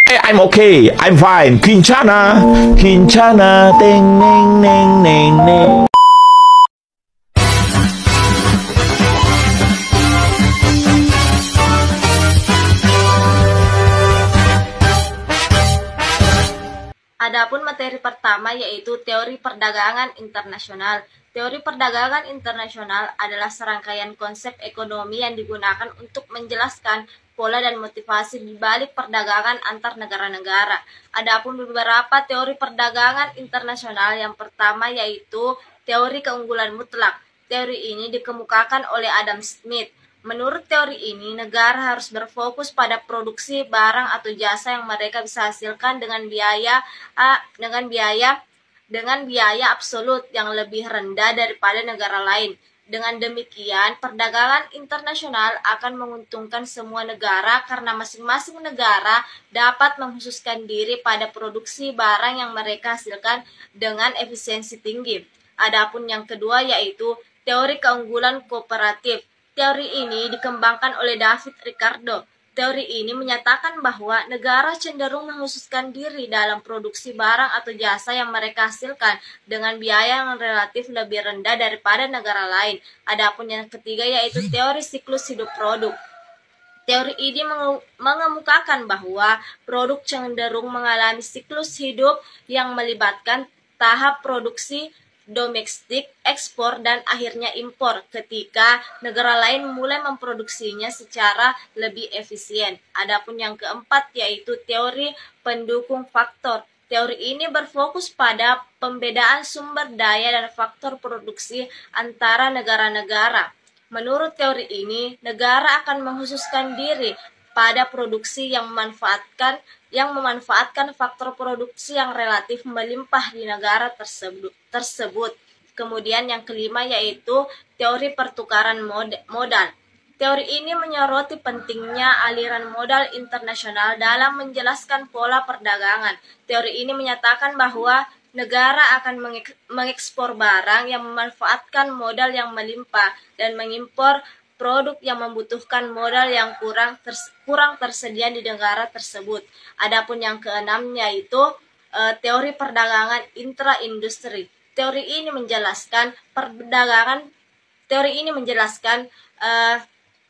I'm okay. I'm fine. 괜찮아. 괜찮아. 땡땡땡땡땡. Adapun materi pertama yaitu teori perdagangan internasional. Teori perdagangan internasional adalah serangkaian konsep ekonomi yang digunakan untuk menjelaskan pola dan motivasi di balik perdagangan antar negara-negara. Adapun beberapa teori perdagangan internasional, yang pertama yaitu teori keunggulan mutlak. Teori ini dikemukakan oleh Adam Smith. Menurut teori ini, negara harus berfokus pada produksi barang atau jasa yang mereka bisa hasilkan dengan biaya absolut yang lebih rendah daripada negara lain. Dengan demikian, perdagangan internasional akan menguntungkan semua negara karena masing-masing negara dapat mengkhususkan diri pada produksi barang yang mereka hasilkan dengan efisiensi tinggi. Adapun yang kedua yaitu teori keunggulan kooperatif. Teori ini dikembangkan oleh David Ricardo. Teori ini menyatakan bahwa negara cenderung mengkhususkan diri dalam produksi barang atau jasa yang mereka hasilkan dengan biaya yang relatif lebih rendah daripada negara lain. Adapun yang ketiga yaitu teori siklus hidup produk. Teori ini mengemukakan bahwa produk cenderung mengalami siklus hidup yang melibatkan tahap produksi, domestik, ekspor, dan akhirnya impor ketika negara lain mulai memproduksinya secara lebih efisien. Adapun yang keempat yaitu teori pendukung faktor. Teori ini berfokus pada pembedaan sumber daya dan faktor produksi antara negara-negara. Menurut teori ini, negara akan mengkhususkan diri pada produksi yang memanfaatkan faktor produksi yang relatif melimpah di negara tersebut. Kemudian yang kelima yaitu teori pertukaran modal. Teori ini menyoroti pentingnya aliran modal internasional dalam menjelaskan pola perdagangan. Teori ini menyatakan bahwa negara akan mengekspor barang yang memanfaatkan modal yang melimpah dan mengimpor produk yang membutuhkan modal yang kurang tersedia di negara tersebut. Adapun yang keenam yaitu teori perdagangan intra-industri. Teori ini menjelaskan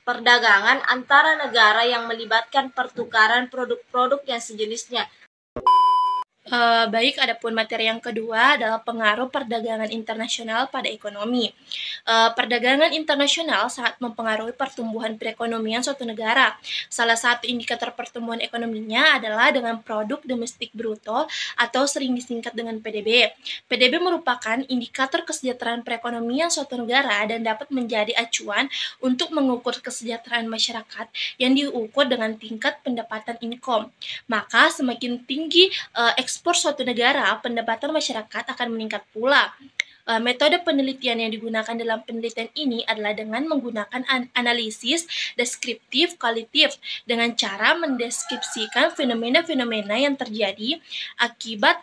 perdagangan antara negara yang melibatkan pertukaran produk-produk yang sejenisnya. Baik, adapun materi yang kedua adalah pengaruh perdagangan internasional pada ekonomi. Perdagangan internasional sangat mempengaruhi pertumbuhan perekonomian suatu negara. Salah satu indikator pertumbuhan ekonominya adalah dengan produk domestik bruto atau sering disingkat dengan PDB. PDB merupakan indikator kesejahteraan perekonomian suatu negara dan dapat menjadi acuan untuk mengukur kesejahteraan masyarakat yang diukur dengan tingkat pendapatan income. Maka semakin tinggi ekspor suatu negara, pendapatan masyarakat akan meningkat pula. Metode penelitian yang digunakan dalam penelitian ini adalah dengan menggunakan analisis deskriptif kualitatif dengan cara mendeskripsikan fenomena-fenomena yang terjadi akibat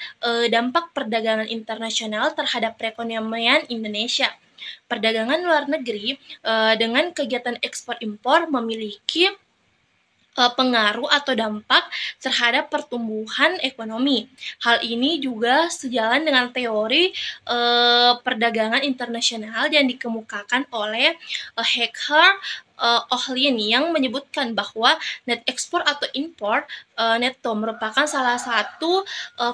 dampak perdagangan internasional terhadap perekonomian Indonesia. Perdagangan luar negeri dengan kegiatan ekspor impor memiliki pengaruh atau dampak terhadap pertumbuhan ekonomi. Hal ini juga sejalan dengan teori perdagangan internasional yang dikemukakan oleh Hecker Ohlin yang menyebutkan bahwa net ekspor atau impor neto merupakan salah satu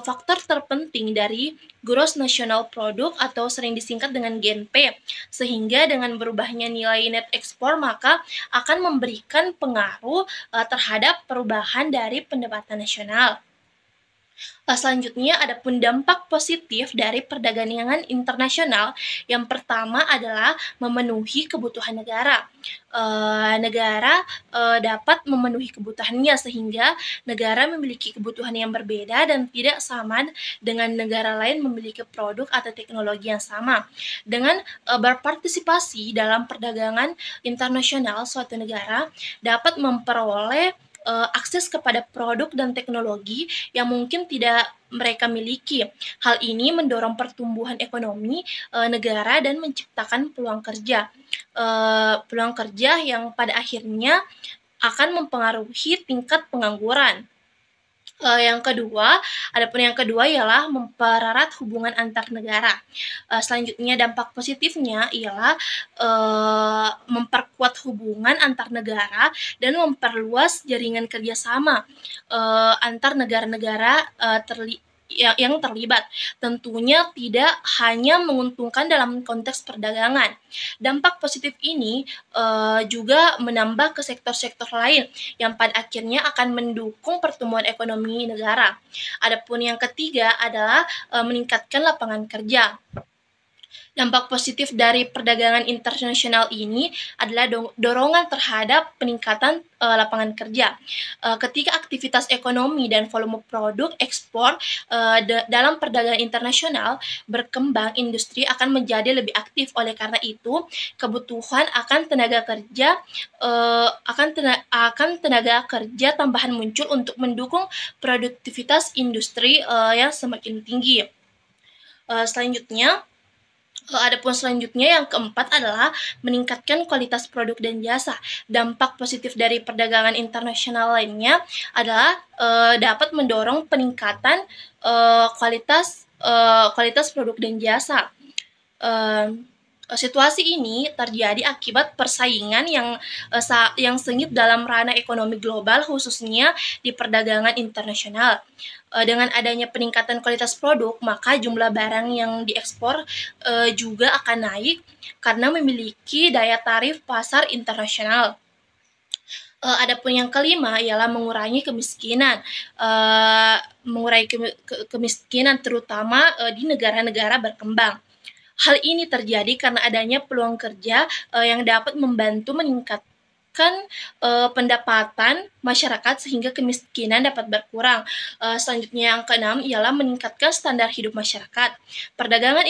faktor terpenting dari gross national product atau sering disingkat dengan GNP, sehingga dengan berubahnya nilai net ekspor maka akan memberikan pengaruh terhadap perubahan dari pendapatan nasional. Selanjutnya, adapun dampak positif dari perdagangan internasional. Yang pertama adalah memenuhi kebutuhan negara. Negara dapat memenuhi kebutuhannya sehingga negara memiliki kebutuhan yang berbeda dan tidak sama dengan negara lain memiliki produk atau teknologi yang sama. Dengan berpartisipasi dalam perdagangan internasional, suatu negara dapat memperoleh akses kepada produk dan teknologi yang mungkin tidak mereka miliki. Hal ini mendorong pertumbuhan ekonomi negara dan menciptakan peluang kerja. Peluang kerja yang pada akhirnya akan mempengaruhi tingkat pengangguran. Adapun yang kedua ialah mempererat hubungan antar negara. Selanjutnya dampak positifnya ialah memperkuat hubungan antar negara dan memperluas jaringan kerjasama antar negara-negara yang terlibat. Tentunya tidak hanya menguntungkan dalam konteks perdagangan. Dampak positif ini juga menambah ke sektor-sektor lain yang pada akhirnya akan mendukung pertumbuhan ekonomi negara. Adapun yang ketiga adalah meningkatkan lapangan kerja. Dampak positif dari perdagangan internasional ini adalah dorongan terhadap peningkatan lapangan kerja. Ketika aktivitas ekonomi dan volume produk ekspor dalam perdagangan internasional berkembang, industri akan menjadi lebih aktif. Oleh karena itu, kebutuhan akan tenaga kerja tambahan muncul untuk mendukung produktivitas industri yang semakin tinggi. Selanjutnya yang keempat adalah meningkatkan kualitas produk dan jasa. Dampak positif dari perdagangan internasional lainnya adalah dapat mendorong peningkatan kualitas produk dan jasa. Situasi ini terjadi akibat persaingan yang sengit dalam ranah ekonomi global, khususnya di perdagangan internasional. Dengan adanya peningkatan kualitas produk, maka jumlah barang yang diekspor juga akan naik karena memiliki daya tarif pasar internasional. Adapun yang kelima ialah mengurangi kemiskinan. Kemiskinan terutama di negara-negara berkembang. Hal ini terjadi karena adanya peluang kerja yang dapat membantu meningkatkan pendapatan masyarakat sehingga kemiskinan dapat berkurang. Selanjutnya yang keenam ialah meningkatkan standar hidup masyarakat. Perdagangan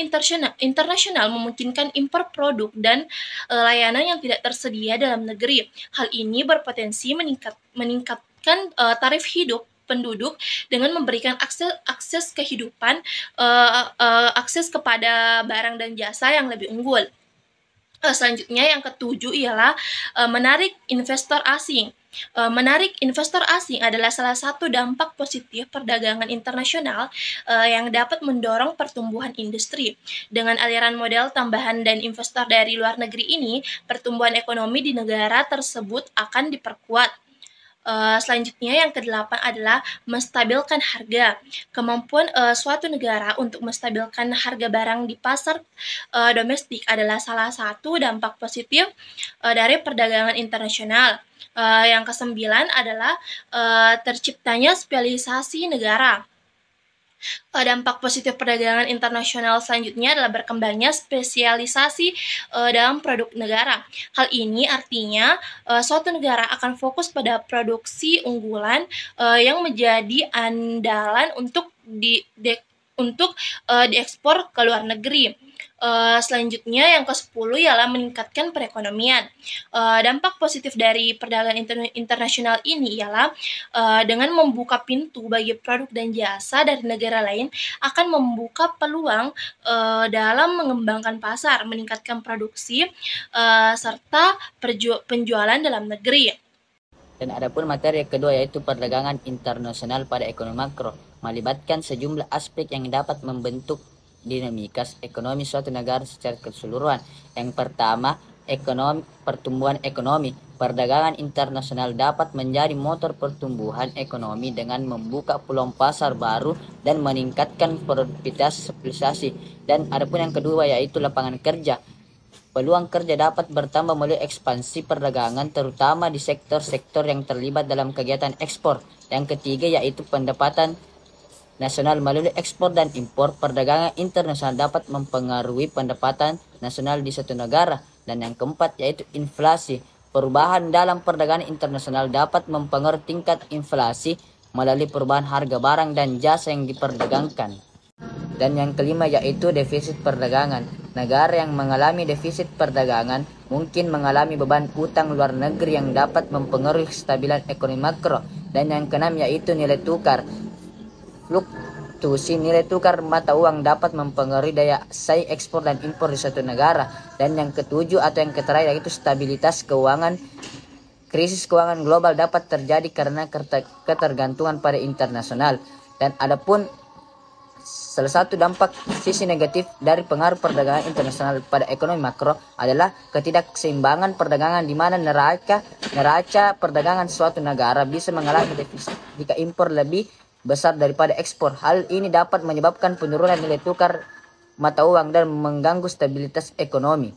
internasional memungkinkan impor produk dan layanan yang tidak tersedia dalam negeri. Hal ini berpotensi meningkatkan tarif hidup penduduk dengan memberikan akses kepada barang dan jasa yang lebih unggul. Selanjutnya yang ketujuh ialah menarik investor asing. Menarik investor asing adalah salah satu dampak positif perdagangan internasional yang dapat mendorong pertumbuhan industri. Dengan aliran modal tambahan dan investor dari luar negeri ini, pertumbuhan ekonomi di negara tersebut akan diperkuat. Selanjutnya yang kedelapan adalah menstabilkan harga. Kemampuan suatu negara untuk menstabilkan harga barang di pasar domestik adalah salah satu dampak positif dari perdagangan internasional. Yang kesembilan adalah terciptanya spesialisasi negara. Dampak positif perdagangan internasional selanjutnya adalah berkembangnya spesialisasi dalam produk negara. Hal ini artinya suatu negara akan fokus pada produksi unggulan yang menjadi andalan untuk diekspor ke luar negeri. Selanjutnya yang ke-10 ialah meningkatkan perekonomian. Dampak positif dari perdagangan internasional ini ialah dengan membuka pintu bagi produk dan jasa dari negara lain akan membuka peluang dalam mengembangkan pasar, meningkatkan produksi serta penjualan dalam negeri. Dan adapun materi kedua yaitu perdagangan internasional pada ekonomi makro, melibatkan sejumlah aspek yang dapat membentuk dinamika ekonomi suatu negara secara keseluruhan. Yang pertama, pertumbuhan ekonomi. Perdagangan internasional dapat menjadi motor pertumbuhan ekonomi dengan membuka peluang pasar baru dan meningkatkan produktivitas spesialisasi. Dan adapun yang kedua yaitu lapangan kerja. Peluang kerja dapat bertambah melalui ekspansi perdagangan terutama di sektor-sektor yang terlibat dalam kegiatan ekspor. Yang ketiga yaitu pendapatan nasional melalui ekspor dan impor. Perdagangan internasional dapat mempengaruhi pendapatan nasional di suatu negara. Dan yang keempat yaitu inflasi. Perubahan dalam perdagangan internasional dapat mempengaruhi tingkat inflasi melalui perubahan harga barang dan jasa yang diperdagangkan. Dan yang kelima yaitu defisit perdagangan. Negara yang mengalami defisit perdagangan mungkin mengalami beban utang luar negeri yang dapat mempengaruhi kestabilan ekonomi makro. Dan yang keenam yaitu nilai tukar. Fluktuasi nilai tukar mata uang dapat mempengaruhi daya saing ekspor dan impor di suatu negara. Dan yang ketujuh atau yang terakhir yaitu stabilitas keuangan krisis keuangan global dapat terjadi karena ketergantungan pada internasional. Dan adapun salah satu dampak sisi negatif dari pengaruh perdagangan internasional pada ekonomi makro adalah ketidakseimbangan perdagangan, di mana neraca perdagangan suatu negara bisa mengalami defisit jika impor lebih besar daripada ekspor. Hal ini dapat menyebabkan penurunan nilai tukar mata uang dan mengganggu stabilitas ekonomi.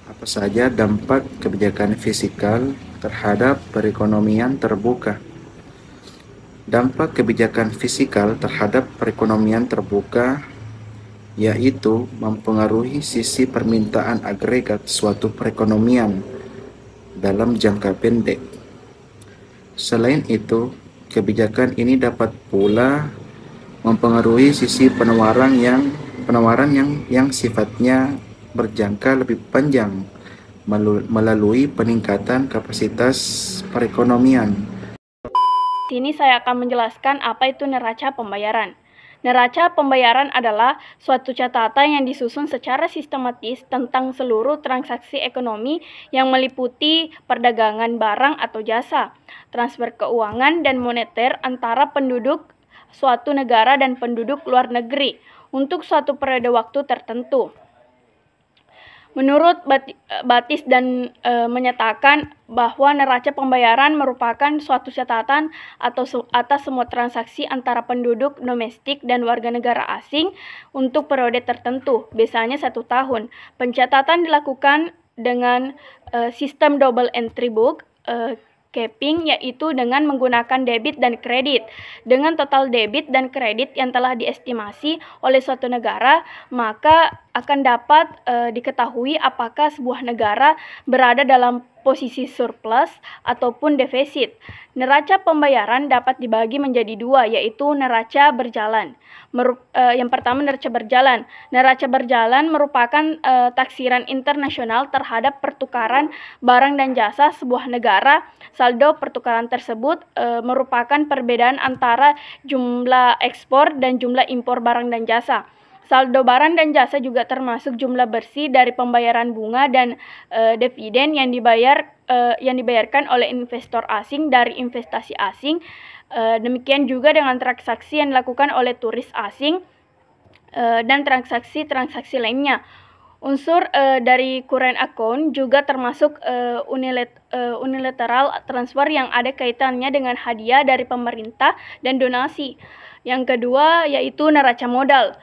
Apa saja dampak kebijakan fiskal terhadap perekonomian terbuka? Dampak kebijakan fiskal terhadap perekonomian terbuka yaitu mempengaruhi sisi permintaan agregat suatu perekonomian dalam jangka pendek. Selain itu, kebijakan ini dapat pula mempengaruhi sisi penawaran yang sifatnya berjangka lebih panjang melalui peningkatan kapasitas perekonomian. Sini saya akan menjelaskan apa itu neraca pembayaran. Neraca pembayaran adalah suatu catatan yang disusun secara sistematis tentang seluruh transaksi ekonomi yang meliputi perdagangan barang atau jasa, transfer keuangan dan moneter antara penduduk suatu negara dan penduduk luar negeri untuk suatu periode waktu tertentu. Menurut Batis dan menyatakan bahwa neraca pembayaran merupakan suatu catatan atas semua transaksi antara penduduk domestik dan warga negara asing untuk periode tertentu, biasanya 1 tahun. Pencatatan dilakukan dengan sistem double entry book, capping, yaitu dengan menggunakan debit dan kredit. Dengan total debit dan kredit yang telah diestimasi oleh suatu negara, maka akan dapat diketahui apakah sebuah negara berada dalam posisi surplus ataupun defisit. Neraca pembayaran dapat dibagi menjadi 2, yaitu neraca berjalan. Yang pertama, neraca berjalan. Neraca berjalan merupakan taksiran internasional terhadap pertukaran barang dan jasa sebuah negara. Saldo pertukaran tersebut merupakan perbedaan antara jumlah ekspor dan jumlah impor barang dan jasa. Saldo barang dan jasa juga termasuk jumlah bersih dari pembayaran bunga dan dividen yang dibayarkan oleh investor asing dari investasi asing. Demikian juga dengan transaksi yang dilakukan oleh turis asing dan transaksi-transaksi lainnya. Unsur dari current account juga termasuk unilateral transfer yang ada kaitannya dengan hadiah dari pemerintah dan donasi. Yang kedua yaitu neraca modal.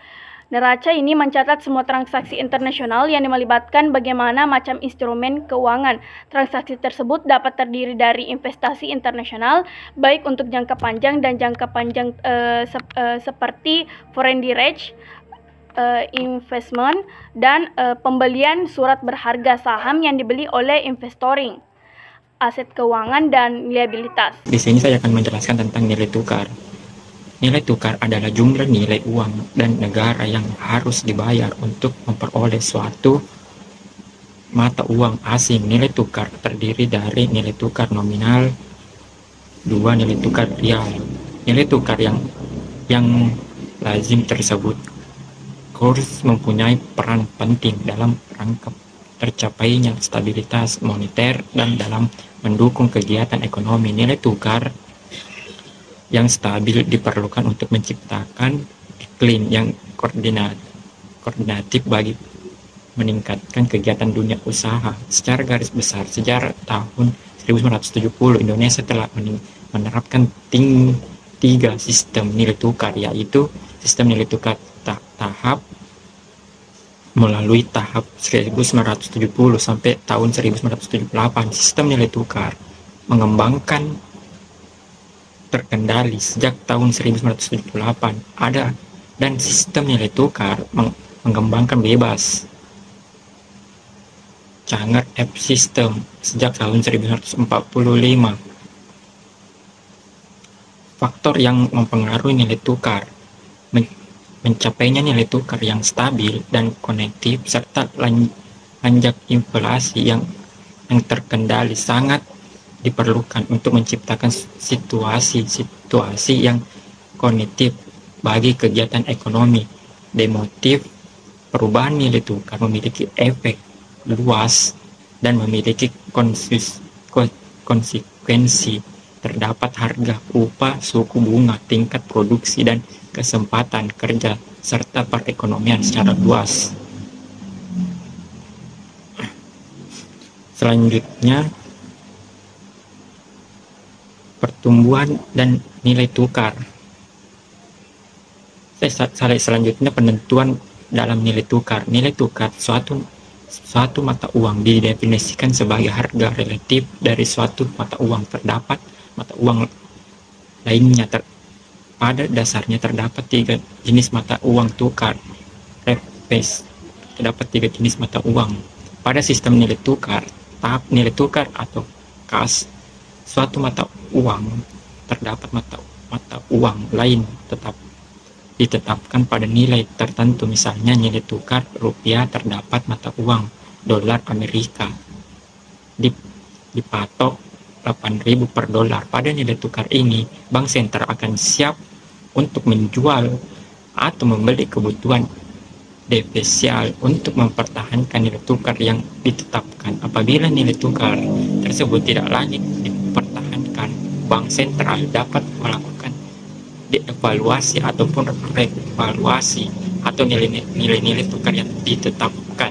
Neraca ini mencatat semua transaksi internasional yang melibatkan bagaimana macam instrumen keuangan. Transaksi tersebut dapat terdiri dari investasi internasional, baik untuk jangka panjang dan jangka panjang seperti foreign direct investment dan pembelian surat berharga saham yang dibeli oleh investoring, aset keuangan dan liabilitas. Di sini saya akan menjelaskan tentang nilai tukar. Nilai tukar adalah jumlah nilai uang dan negara yang harus dibayar untuk memperoleh suatu mata uang asing. Nilai tukar terdiri dari nilai tukar nominal, 2 nilai tukar real. Nilai tukar yang lazim tersebut kurs mempunyai peran penting dalam rangka tercapainya stabilitas moneter dan dalam mendukung kegiatan ekonomi. Nilai tukar yang stabil diperlukan untuk menciptakan iklim yang koordinatif bagi meningkatkan kegiatan dunia usaha. Secara garis besar, sejak tahun 1970 Indonesia telah menerapkan 3 sistem nilai tukar, yaitu sistem nilai tukar tahap melalui tahap 1970 sampai tahun 1978. Sistem nilai tukar mengembangkan terkendali sejak tahun 1978 ada, dan sistem nilai tukar mengembangkan bebas Changar F System sejak tahun 1945. Faktor yang mempengaruhi nilai tukar mencapainya nilai tukar yang stabil dan konektif serta lanjak inflasi yang terkendali sangat diperlukan untuk menciptakan situasi yang kondusif bagi kegiatan ekonomi. Demotif perubahan nilai tukar memiliki efek luas dan memiliki konsekuensi terdapat harga, upah, suku bunga, tingkat produksi, dan kesempatan kerja serta perekonomian secara luas. Selanjutnya, pertumbuhan dan nilai tukar. Selanjutnya, penentuan dalam nilai tukar. Nilai tukar suatu mata uang didefinisikan sebagai harga relatif dari suatu mata uang. Terdapat mata uang lainnya. Pada dasarnya terdapat 3 jenis mata uang tukar. Terdapat 3 jenis mata uang. Pada sistem nilai tukar, tahap nilai tukar atau kas, suatu mata uang terdapat mata uang lain ditetapkan pada nilai tertentu. Misalnya nilai tukar rupiah terdapat mata uang dolar Amerika dipatok 8.000 per dolar. Pada nilai tukar ini, bank sentral akan siap untuk menjual atau membeli kebutuhan defisial untuk mempertahankan nilai tukar yang ditetapkan. Apabila nilai tukar tersebut tidak lagi dipertahankan, bank sentral dapat melakukan devaluasi ataupun revaluasi atau nilai-nilai tukar yang ditetapkan.